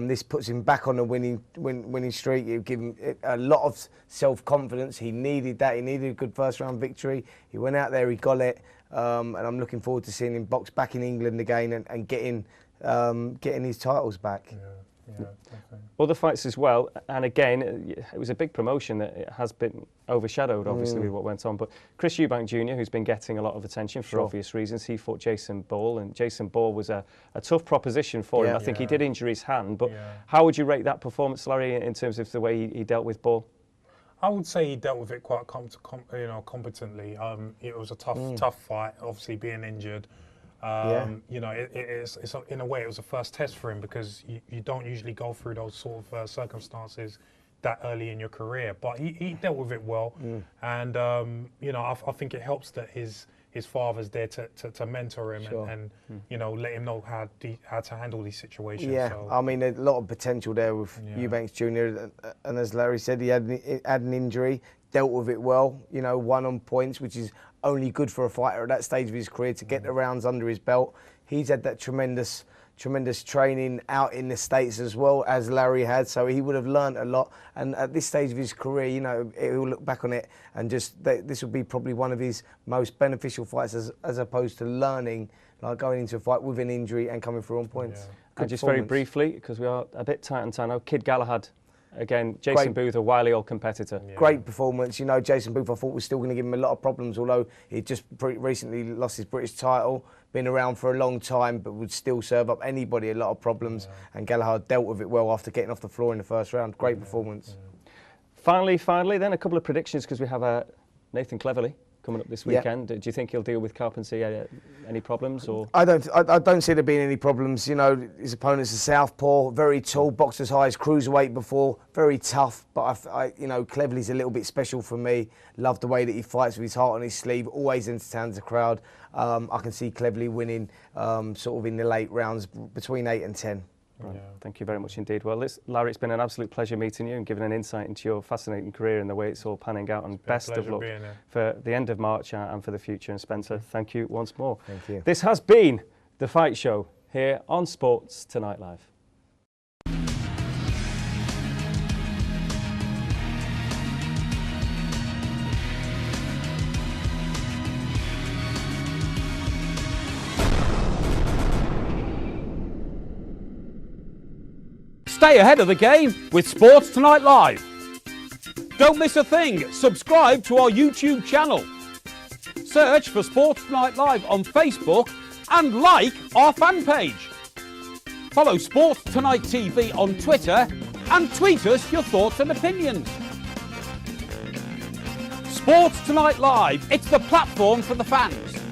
S3: This puts him back on the winning streak. It gave him a lot of self-confidence. He needed that. He needed a good first-round victory. He went out there, he got it, and I'm looking forward to seeing him box back in England again and getting his titles back.
S2: Yeah,
S1: other fights as well, and again, it was a big promotion that it has been overshadowed, obviously, with what went on. But Chris Eubank Jr., who's been getting a lot of attention for obvious reasons, he fought Jason Ball, and Jason Ball was a tough proposition for him. I think he did injure his hand, but how would you rate that performance, Larry, in terms of the way he dealt with Ball?
S2: I would say he dealt with it quite competently. It was a tough fight, obviously being injured. It's in a way it was a first test for him because you don't usually go through those sort of circumstances that early in your career. But he dealt with it well, and I think it helps that his father's there to mentor him and let him know how to handle these situations.
S3: Yeah,
S2: so.
S3: I mean, there's a lot of potential there with Eubanks Jr. And as Larry said, he had an injury, dealt with it well. Won on points, which is only good for a fighter at that stage of his career to get the rounds under his belt. He's had that tremendous training out in the States as well as Larry had, so he would have learnt a lot. And at this stage of his career, he'll look back on it and this will be probably one of his most beneficial fights as opposed to learning, like going into a fight with an injury and coming through on points.
S1: And just very briefly, because we are a bit tight on time now, Kid Galahad. Again, Jason Booth, a wily old competitor.
S3: Yeah. Great performance. Jason Booth, I thought was still going to give him a lot of problems, although he just recently lost his British title, been around for a long time, but would still serve up anybody a lot of problems. And Galahad dealt with it well after getting off the floor in the first round. Great performance.
S1: Finally, then a couple of predictions, because we have Nathan Cleverly coming up this weekend. Do you think he'll deal with Carpentier any problems? Or
S3: I don't see there being any problems. His opponent's a southpaw, very tall, boxed as high as cruiserweight before, very tough. But Cleverly's a little bit special for me. Love the way that he fights with his heart on his sleeve. Always entertains the crowd. I can see Cleverly winning sort of in the late rounds between 8 and 10.
S1: Right. Thank you very much indeed. Well, Larry, it's been an absolute pleasure meeting you and giving an insight into your fascinating career and the way it's all panning out. And best of luck for the end of March and for the future. And Spencer, thank you once more.
S3: Thank you.
S1: This has been The Fight Show here on Sports Tonight Live.
S10: Stay ahead of the game with Sports Tonight Live. Don't miss a thing. Subscribe to our YouTube channel. Search for Sports Tonight Live on Facebook and like our fan page. Follow Sports Tonight TV on Twitter and tweet us your thoughts and opinions. Sports Tonight Live, it's the platform for the fans.